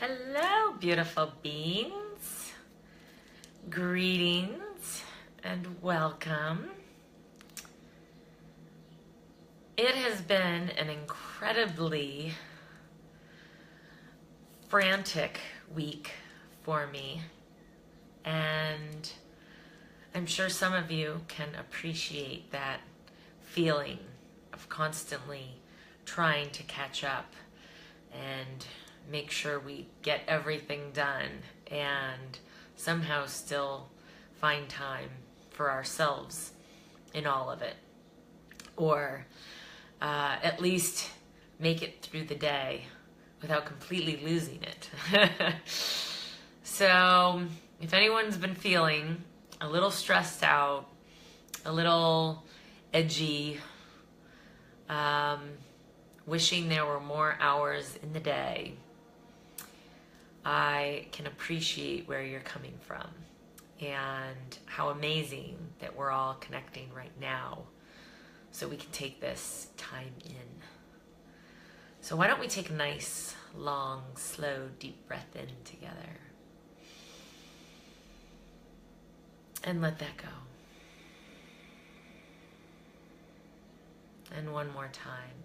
Hello, beautiful beings. Greetings and welcome. It has been an incredibly frantic week for me, and I'm sure some of you can appreciate that feeling of constantly trying to catch up and make sure we get everything done and somehow still find time for ourselves in all of it, or at least make it through the day without completely losing it. So if anyone's been feeling a little stressed out, a little edgy, wishing there were more hours in the day, I can appreciate where you're coming from and how amazing that we're all connecting right now so we can take this time in. So why don't we take a nice, long, slow, deep breath in together and let that go. And one more time.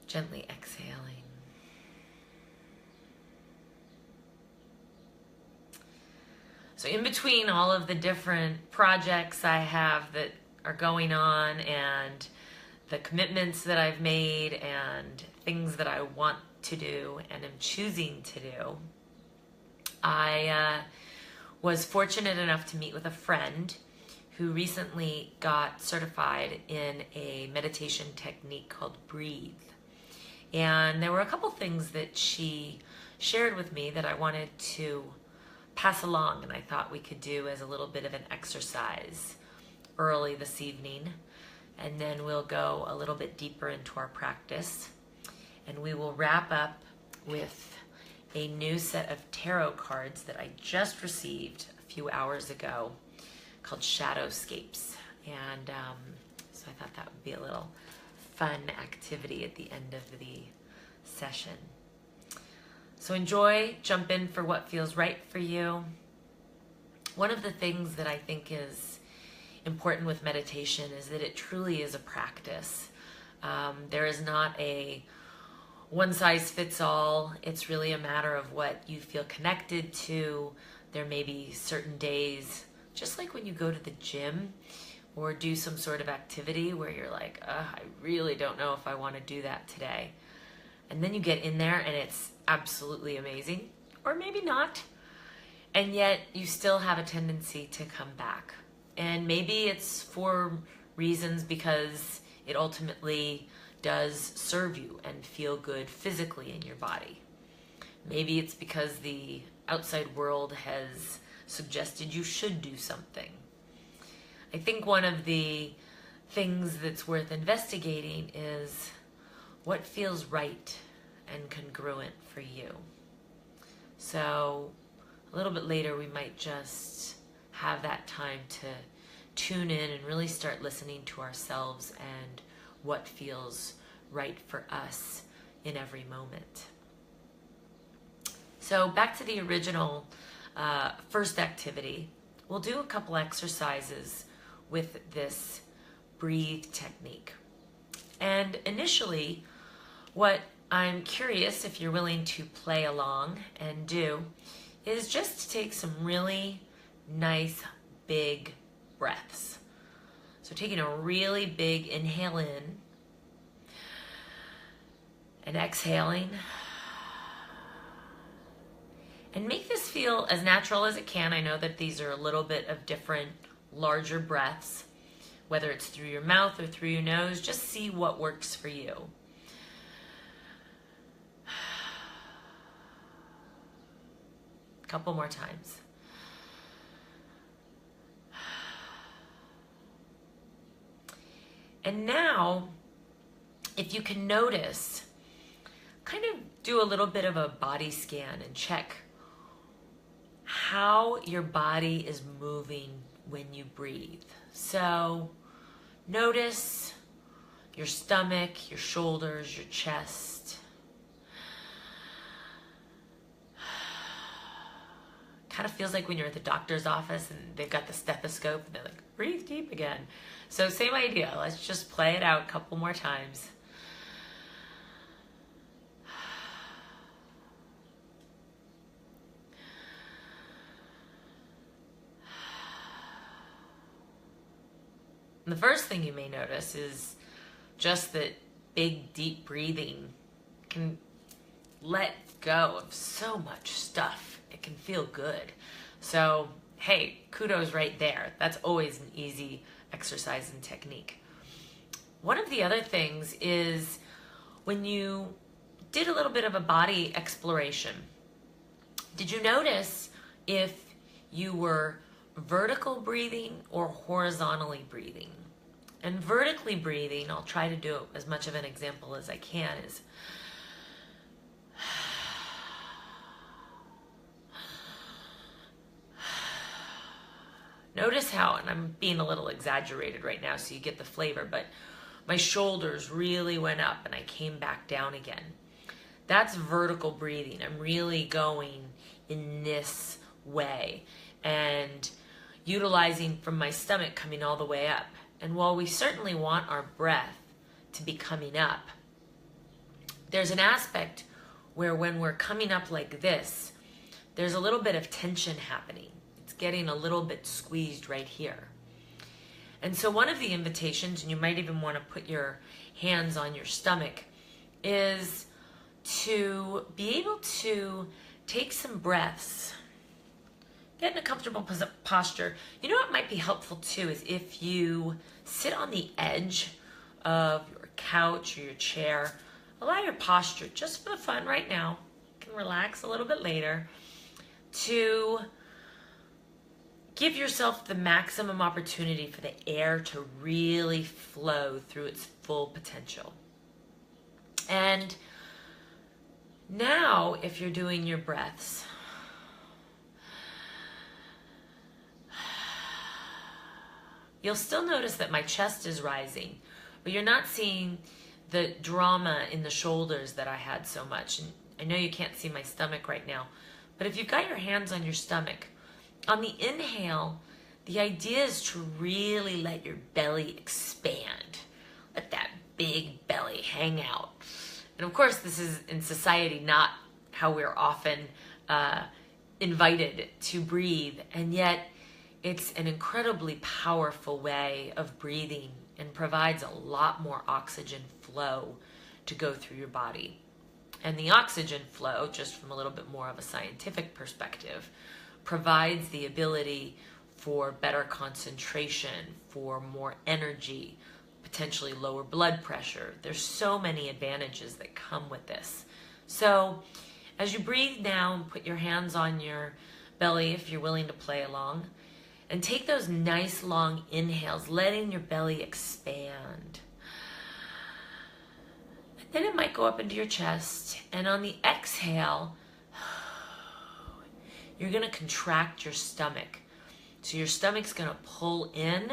Gently exhaling. So in between all of the different projects I have that are going on and the commitments that I've made and things that I want to do and am choosing to do, I was fortunate enough to meet with a friend who recently got certified in a meditation technique called Breathe. And there were a couple things that she shared with me that I wanted to pass along, and I thought we could do as a little bit of an exercise early this evening. And then we'll go a little bit deeper into our practice. And we will wrap up with a new set of tarot cards that I just received a few hours ago called Shadowscapes. And so I thought that would be a little fun activity at the end of the session. So enjoy, jump in for what feels right for you. One of the things that I think is important with meditation is that it truly is a practice. There is not a one size fits all. It's really a matter of what you feel connected to. There may be certain days, just like when you go to the gym or do some sort of activity where you're like, I really don't know if I want to do that today. And then you get in there and it's absolutely amazing, or maybe not. And yet you still have a tendency to come back. And maybe it's for reasons because it ultimately does serve you and feel good physically in your body. Maybe it's because the outside world has suggested you should do something. I think one of the things that's worth investigating is what feels right and congruent for you. So a little bit later, we might just have that time to tune in and really start listening to ourselves and what feels right for us in every moment. So back to the original first activity, we'll do a couple exercises with this breathe technique. And initially, what I'm curious if you're willing to play along and do is just to take some really nice big breaths. So taking a really big inhale in and exhaling. And make this feel as natural as it can. I know that these are a little bit of different larger breaths, whether it's through your mouth or through your nose. Just see what works for you. A couple more times. And now, if you can notice, kind of do a little bit of a body scan and check how your body is moving when you breathe. So notice your stomach, your shoulders, your chest, Kind of feels like when you're at the doctor's office and they've got the stethoscope and they're like, breathe deep again. So same idea. Let's just play it out a couple more times. And the first thing you may notice is just that big, deep breathing can let go of so much stuff. It can feel good. So, hey, kudos right there. That's always an easy exercise and technique. One of the other things is when you did a little bit of a body exploration, did you notice if you were vertical breathing or horizontally breathing? And vertically breathing, I'll try to do it as much of an example as I can, is notice how, and I'm being a little exaggerated right now so you get the flavor, but my shoulders really went up and I came back down again. That's vertical breathing. I'm really going in this way and utilizing from my stomach coming all the way up. And while we certainly want our breath to be coming up, there's an aspect where when we're coming up like this, there's a little bit of tension happening. It's getting a little bit squeezed right here. And so one of the invitations, and you might even want to put your hands on your stomach, is to be able to take some breaths. Get in a comfortable posture. You know what might be helpful too is if you sit on the edge of your couch or your chair, allow your posture, just for the fun right now, you can relax a little bit later, to give yourself the maximum opportunity for the air to really flow through its full potential. And now, if you're doing your breaths, you'll still notice that my chest is rising, but you're not seeing the drama in the shoulders that I had so much. And I know you can't see my stomach right now, but if you've got your hands on your stomach, on the inhale, the idea is to really let your belly expand. Let that big belly hang out. And of course, this is in society not how we're often invited to breathe, and yet it's an incredibly powerful way of breathing and provides a lot more oxygen flow to go through your body. And the oxygen flow, just from a little bit more of a scientific perspective, provides the ability for better concentration, for more energy, potentially lower blood pressure. There's so many advantages that come with this. So as you breathe now, put your hands on your belly if you're willing to play along. And take those nice long inhales, letting your belly expand. And then it might go up into your chest. And on the exhale, you're going to contract your stomach. So your stomach's going to pull in.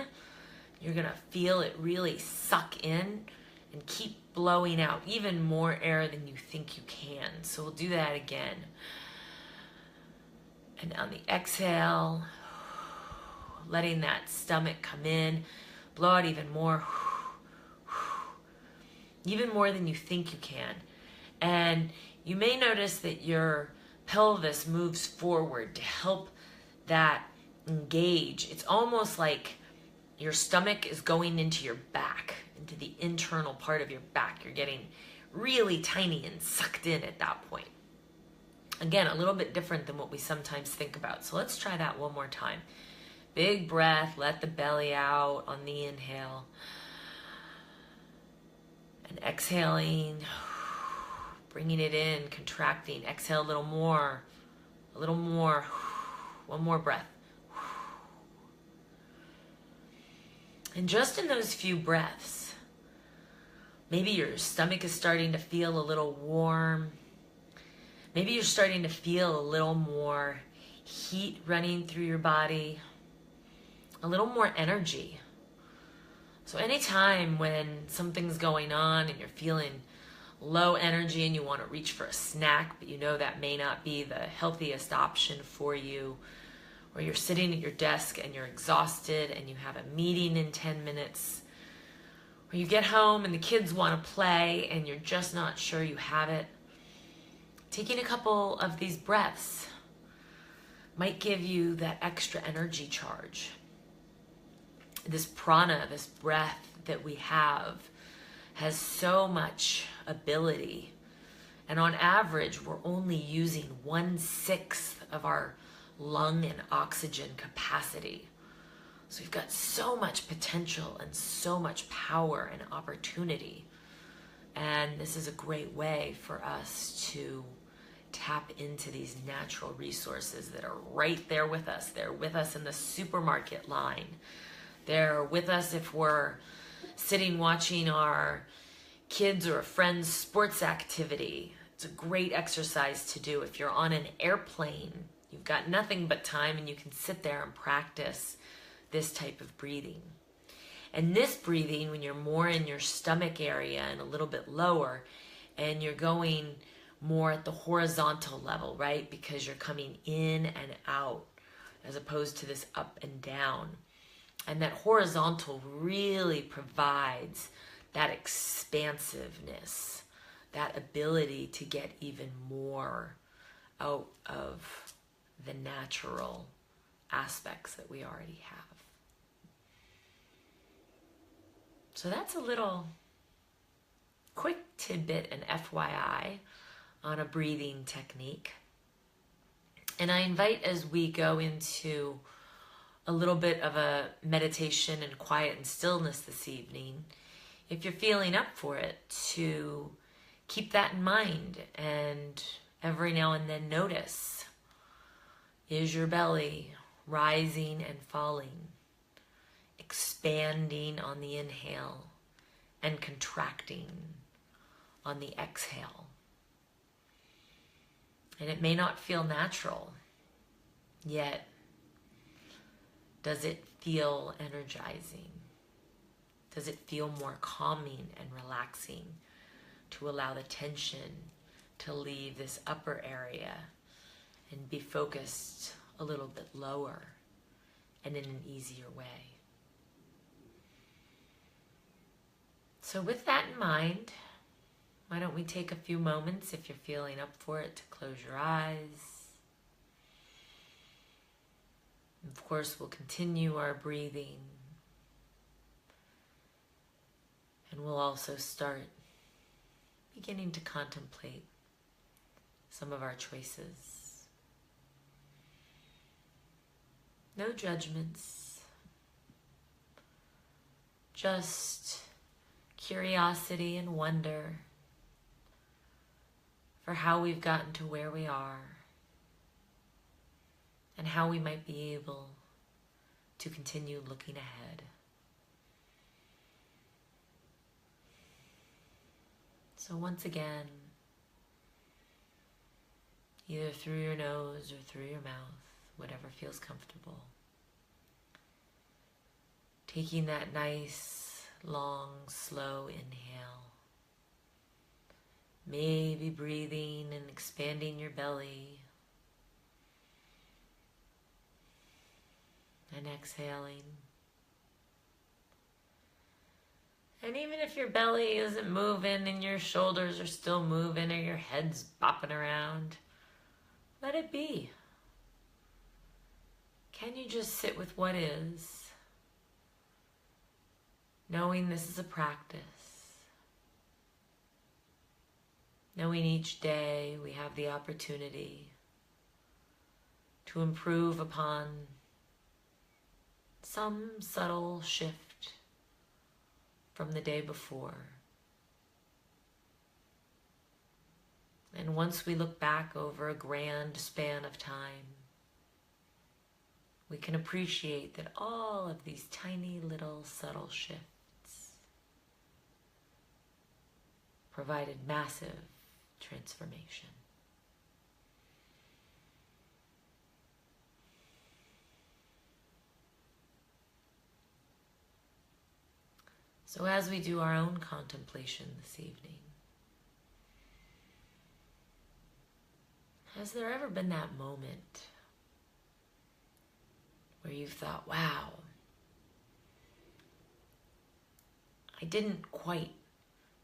You're going to feel it really suck in and keep blowing out even more air than you think you can. So we'll do that again. And on the exhale, letting that stomach come in, blow out even more than you think you can. And you may notice that your pelvis moves forward to help that engage. It's almost like your stomach is going into your back, into the internal part of your back. You're getting really tiny and sucked in at that point. Again, a little bit different than what we sometimes think about. So let's try that one more time. Big breath, let the belly out on the inhale. And exhaling, bringing it in, contracting. Exhale a little more, one more breath. And just in those few breaths, maybe your stomach is starting to feel a little warm. Maybe you're starting to feel a little more heat running through your body, a little more energy. So anytime when something's going on and you're feeling low energy and you want to reach for a snack, but you know that may not be the healthiest option for you, or you're sitting at your desk and you're exhausted and you have a meeting in 10 minutes, or you get home and the kids want to play and you're just not sure you have it, taking a couple of these breaths might give you that extra energy charge. This prana, this breath that we have, has so much ability. And on average, we're only using 1/6 of our lung and oxygen capacity. So we've got so much potential and so much power and opportunity. And this is a great way for us to tap into these natural resources that are right there with us. They're with us in the supermarket line. They're with us if we're sitting watching our kids or a friend's sports activity. It's a great exercise to do. If you're on an airplane, you've got nothing but time and you can sit there and practice this type of breathing. And this breathing, when you're more in your stomach area and a little bit lower, and you're going more at the horizontal level, right? Because you're coming in and out as opposed to this up and down. And that horizontal really provides that expansiveness, that ability to get even more out of the natural aspects that we already have. So that's a little quick tidbit and FYI on a breathing technique. And I invite, as we go into a little bit of a meditation and quiet and stillness this evening, if you're feeling up for it, to keep that in mind and every now and then notice, is your belly rising and falling, expanding on the inhale and contracting on the exhale? And it may not feel natural, yet does it feel energizing? Does it feel more calming and relaxing to allow the tension to leave this upper area and be focused a little bit lower and in an easier way? So with that in mind, why don't we take a few moments, if you're feeling up for it, to close your eyes. Of course, we'll continue our breathing. And we'll also start beginning to contemplate some of our choices. No judgments, just curiosity and wonder for how we've gotten to where we are and how we might be able to continue looking ahead. So once again, either through your nose or through your mouth, whatever feels comfortable, taking that nice, long, slow inhale, maybe breathing and expanding your belly, and exhaling. And even if your belly isn't moving and your shoulders are still moving or your head's bopping around, let it be. Can you just sit with what is, knowing this is a practice, knowing each day we have the opportunity to improve upon some subtle shift from the day before. And once we look back over a grand span of time, we can appreciate that all of these tiny little subtle shifts provided massive transformation. So as we do our own contemplation this evening, Has there ever been that moment where you've thought, wow, I didn't quite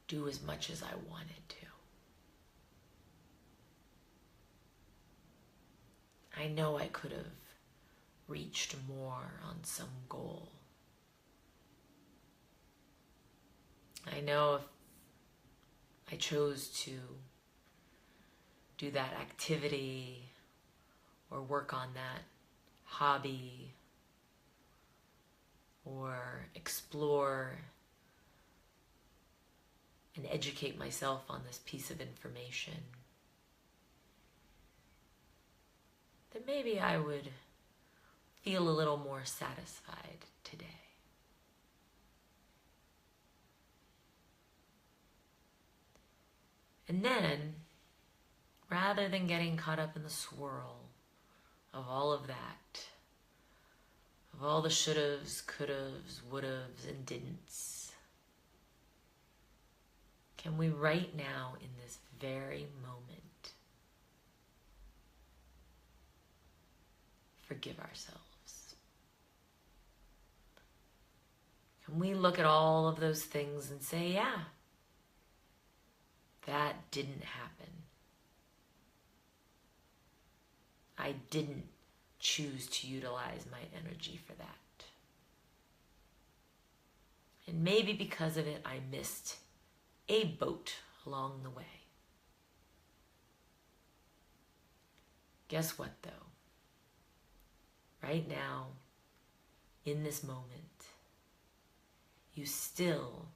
do as much as I wanted to. I know I could have reached more on some goal. I know if I chose to do that activity or work on that hobby or explore and educate myself on this piece of information, then maybe I would feel a little more satisfied today. And then, rather than getting caught up in the swirl of all of that, of all the should'ves, could'ves, would'ves, and didn'ts, can we right now, in this very moment, forgive ourselves? Can we look at all of those things and say, yeah, that didn't happen. I didn't choose to utilize my energy for that. And maybe because of it, I missed a boat along the way. Guess what, though? Right now, in this moment, you still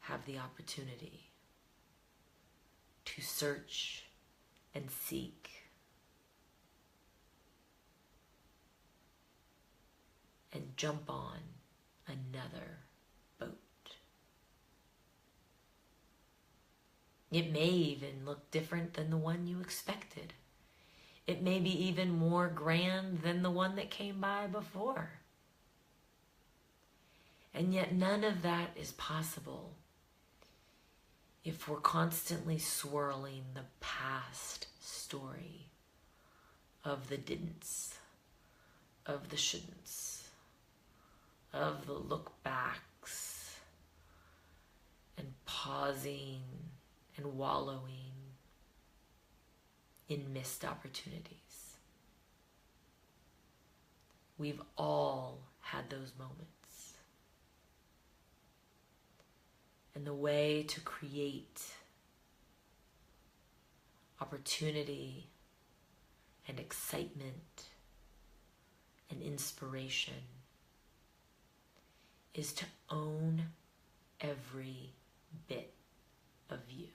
have the opportunity to search and seek and jump on another boat. It may even look different than the one you expected. It may be even more grand than the one that came by before. And yet none of that is possible if we're constantly swirling the past story of the didn'ts, of the shouldn'ts, of the look backs, and pausing and wallowing in missed opportunities. We've all had those moments. And the way to create opportunity and excitement and inspiration is to own every bit of you.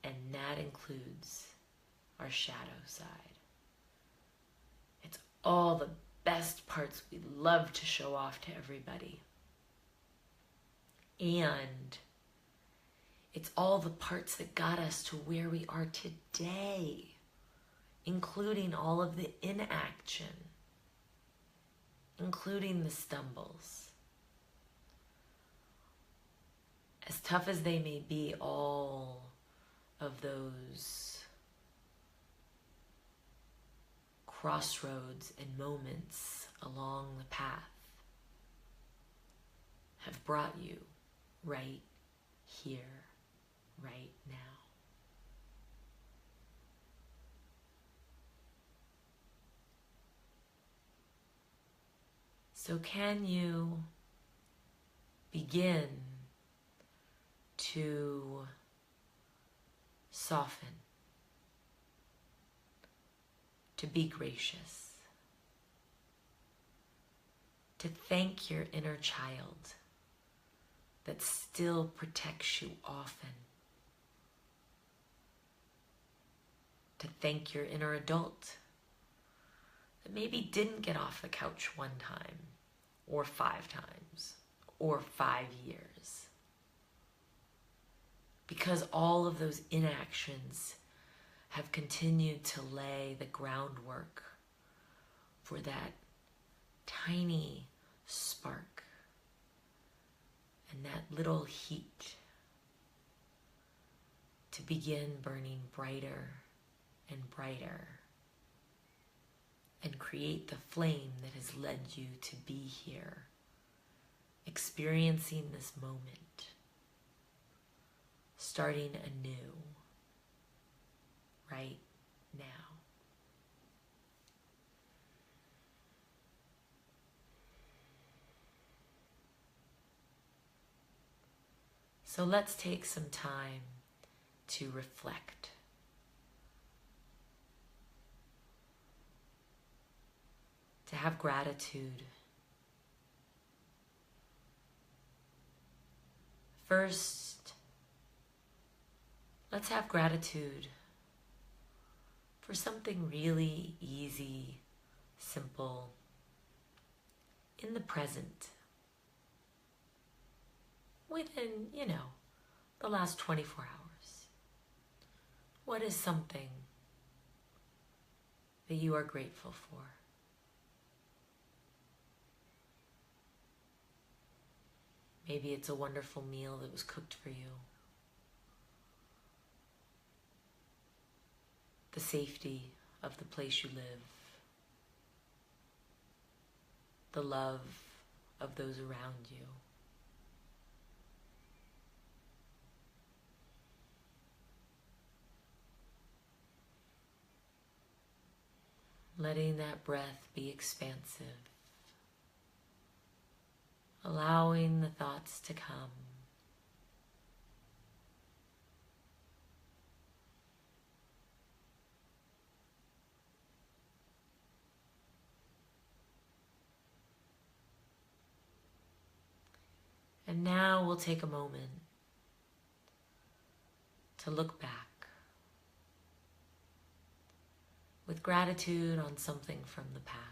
And that includes our shadow side. It's all the best parts we love to show off to everybody. And it's all the parts that got us to where we are today, including all of the inaction, including the stumbles. As tough as they may be, all of those crossroads and moments along the path have brought you right here, right now. So can you begin to soften, to be gracious, to thank your inner child that still protects you often, to thank your inner adult that maybe didn't get off the couch one time, or 5 times, or 5 years. Because all of those inactions have continued to lay the groundwork for that tiny spark and that little heat to begin burning brighter and brighter and create the flame that has led you to be here, experiencing this moment, starting anew right now. So let's take some time to reflect. To have gratitude. First, let's have gratitude for something really easy, simple, in the present. Within, the last 24 hours. What is something that you are grateful for? Maybe it's a wonderful meal that was cooked for you. The safety of the place you live. The love of those around you. Letting that breath be expansive. Allowing the thoughts to come. And now we'll take a moment to look back with gratitude on something from the past.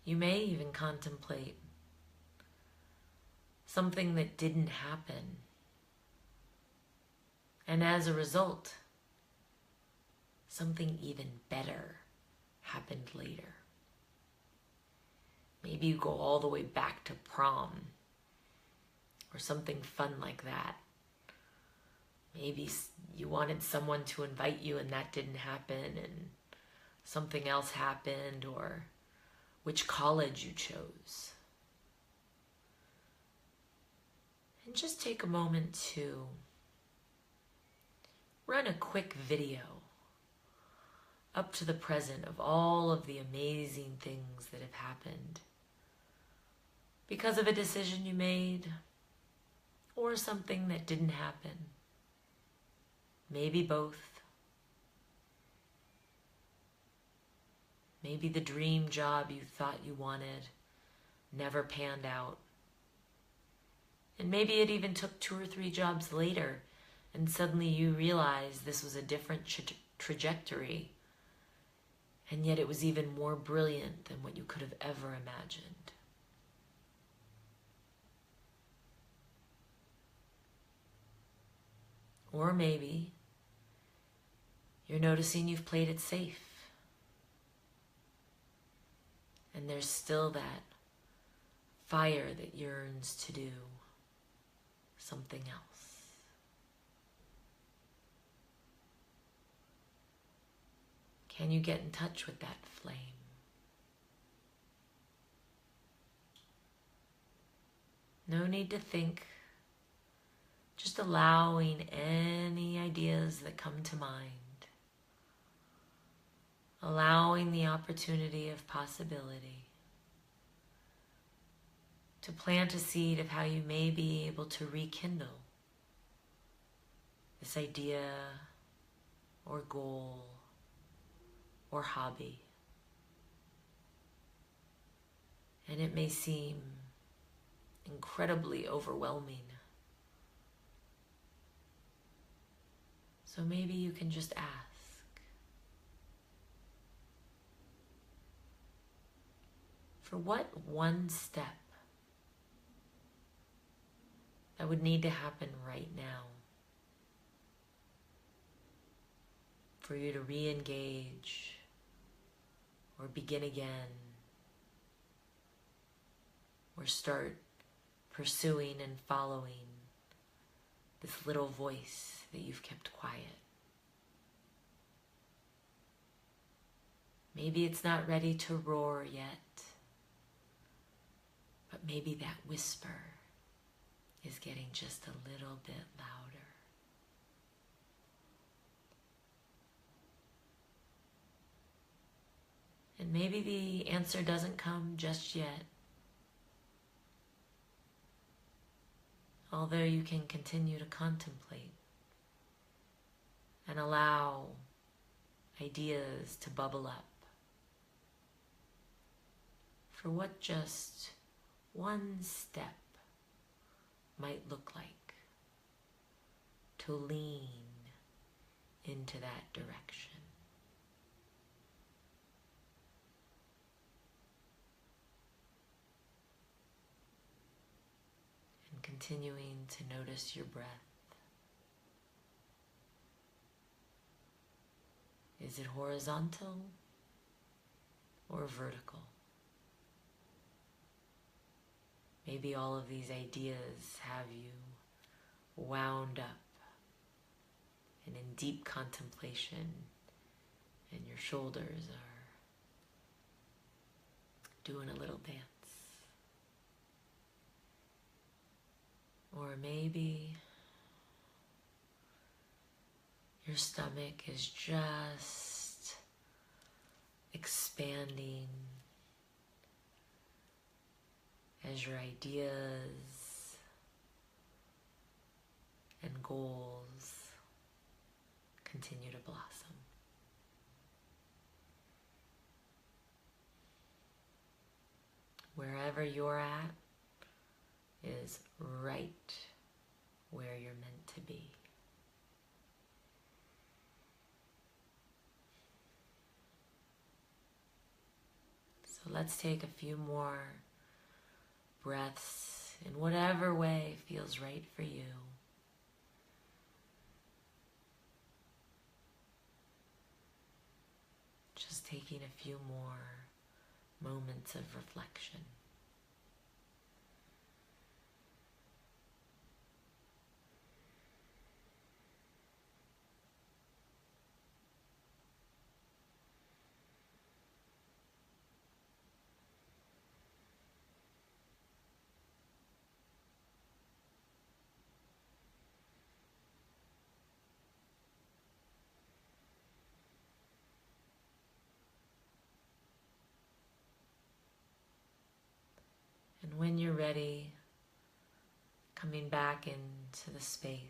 You may even contemplate something that didn't happen, and as a result, something even better happened later. Maybe you go all the way back to prom or something fun like that. Maybe you wanted someone to invite you and that didn't happen and something else happened, or which college you chose. And just take a moment to run a quick video up to the present of all of the amazing things that have happened because of a decision you made or something that didn't happen. Maybe both. Maybe the dream job you thought you wanted never panned out. And maybe it even took 2 or 3 jobs later and suddenly you realized this was a different trajectory. And yet it was even more brilliant than what you could have ever imagined. Or maybe you're noticing you've played it safe. And there's still that fire that yearns to do something else. Can you get in touch with that flame? No need to think, just allowing any ideas that come to mind. Allowing the opportunity of possibility to plant a seed of how you may be able to rekindle this idea or goal or hobby. And it may seem incredibly overwhelming. So maybe you can just ask, for what one step that would need to happen right now for you to re-engage or begin again or start pursuing and following this little voice that you've kept quiet. Maybe it's not ready to roar yet, but maybe that whisper is getting just a little bit louder. And maybe the answer doesn't come just yet, although you can continue to contemplate and allow ideas to bubble up for what just one step might look like to lean into that direction. And continuing to notice your breath. Is it horizontal or vertical? Maybe all of these ideas have you wound up and in deep contemplation, and your shoulders are doing a little dance. Or maybe your stomach is just expanding as your ideas and goals continue to blossom. Wherever you're at is right where you're meant to be. So let's take a few more breaths in whatever way feels right for you. Just taking a few more moments of reflection. And when you're ready, coming back into the space,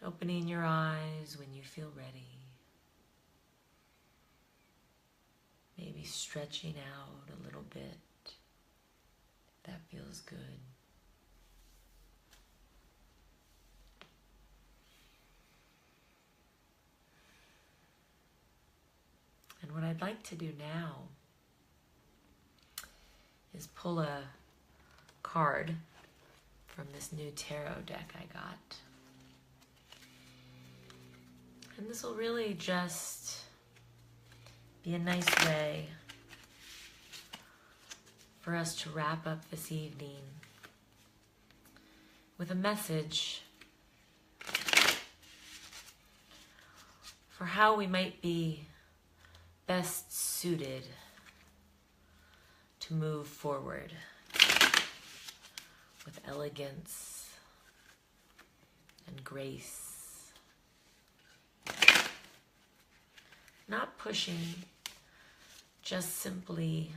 opening your eyes when you feel ready, maybe stretching out a little bit, if that feels good. And what I'd like to do now is pull a card from this new tarot deck I got. And this will really just be a nice way for us to wrap up this evening with a message for how we might be best suited to move forward with elegance and grace. Not pushing, just simply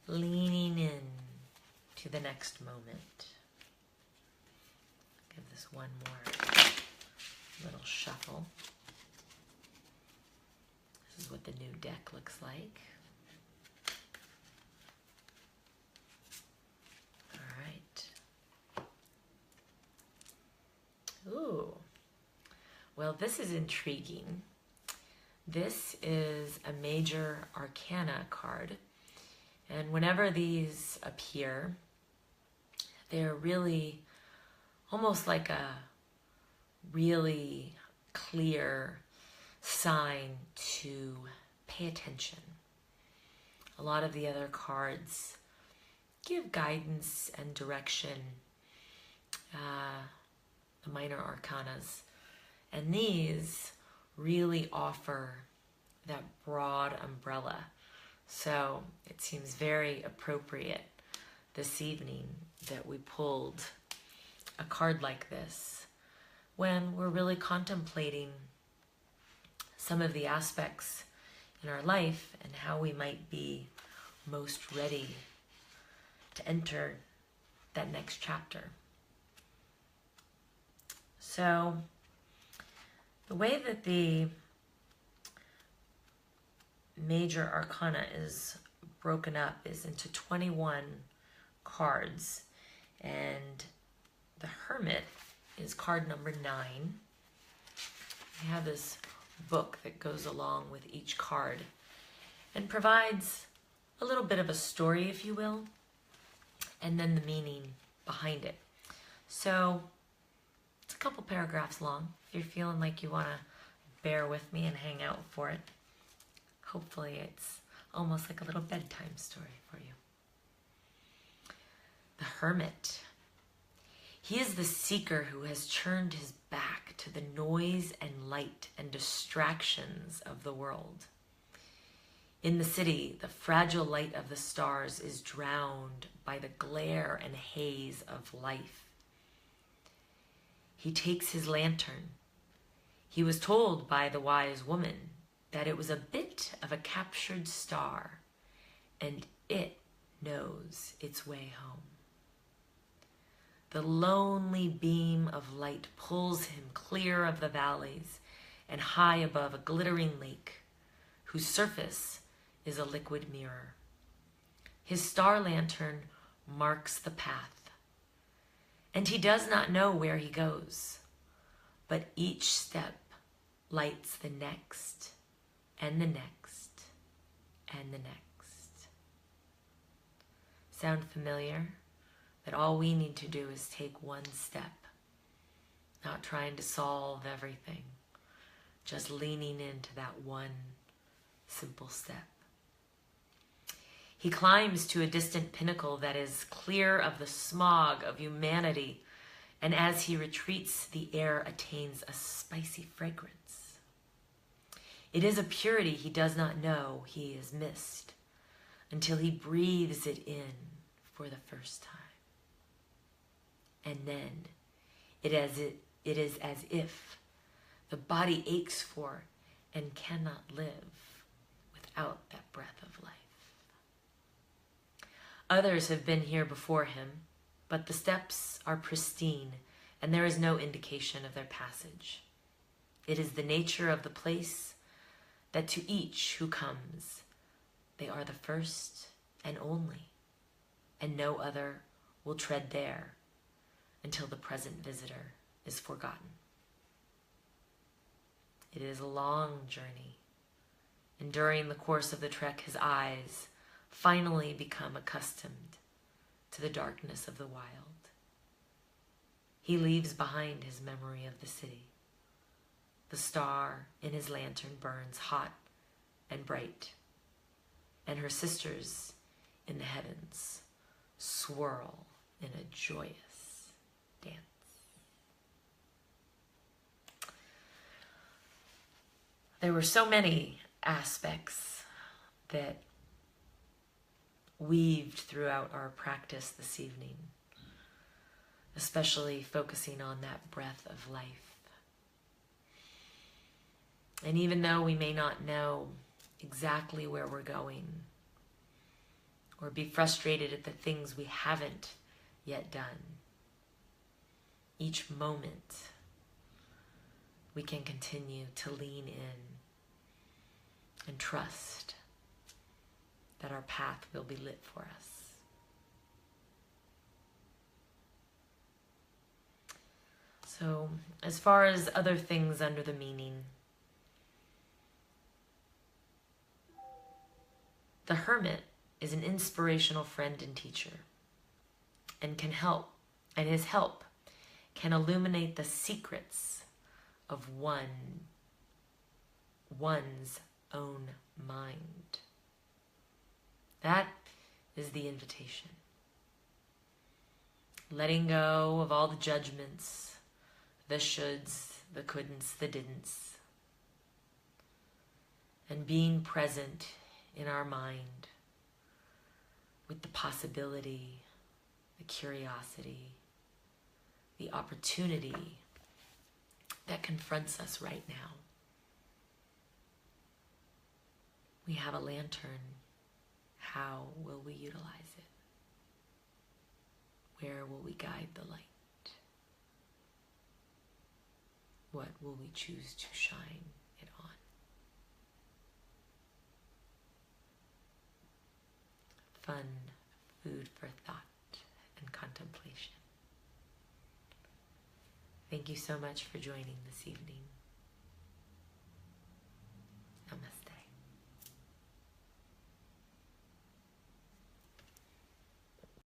leaning in to the next moment. Give this one more little shuffle. This is what the new deck looks like. Ooh, well, this is intriguing. This is a major arcana card, and whenever these appear, they're really almost like a really clear sign to pay attention. A lot of the other cards give guidance and direction, the minor arcanas. And these really offer that broad umbrella. So it seems very appropriate this evening that we pulled a card like this when we're really contemplating some of the aspects in our life and how we might be most ready to enter that next chapter. So the way that the major arcana is broken up is into 21 cards, and the Hermit is card number 9. I have this book that goes along with each card and provides a little bit of a story, if you will, and then the meaning behind it. So it's a couple paragraphs long. If you're feeling like you want to bear with me and hang out for it, hopefully it's almost like a little bedtime story for you. The Hermit. He is the seeker who has turned his back to the noise and light and distractions of the world. In the city, the fragile light of the stars is drowned by the glare and haze of life. He takes his lantern. He was told by the wise woman that it was a bit of a captured star, and it knows its way home. The lonely beam of light pulls him clear of the valleys and high above a glittering lake whose surface is a liquid mirror. His star lantern marks the path, and he does not know where he goes, but each step lights the next and the next and the next. Sound familiar? That all we need to do is take one step, not trying to solve everything, just leaning into that one simple step. He climbs to a distant pinnacle that is clear of the smog of humanity, and as he retreats, the air attains a spicy fragrance. It is a purity he does not know he has missed until he breathes it in for the first time. And then it is as if the body aches for and cannot live without that breath of life. Others have been here before him, but the steps are pristine and there is no indication of their passage. It is the nature of the place that to each who comes, they are the first and only, and no other will tread there until the present visitor is forgotten. It is a long journey, and during the course of the trek, his eyes finally become accustomed to the darkness of the wild. He leaves behind his memory of the city. The star in his lantern burns hot and bright, and her sisters in the heavens swirl in a joyous dance. There were so many aspects that weaved throughout our practice this evening, especially focusing on that breath of life. And even though we may not know exactly where we're going, or be frustrated at the things we haven't yet done, each moment we can continue to lean in and trust that our path will be lit for us. So, as far as other things under the meaning, the Hermit is an inspirational friend and teacher, and can help, and his help can illuminate the secrets of one's own mind. That is the invitation. letting go of all the judgments, the shoulds, the couldn'ts, the didn'ts, and being present in our mind with the possibility, the curiosity, the opportunity that confronts us right now. We have a lantern. How will we utilize it? Where will we guide the light? What will we choose to shine it on? Fun food for thought and contemplation. Thank you so much for joining this evening.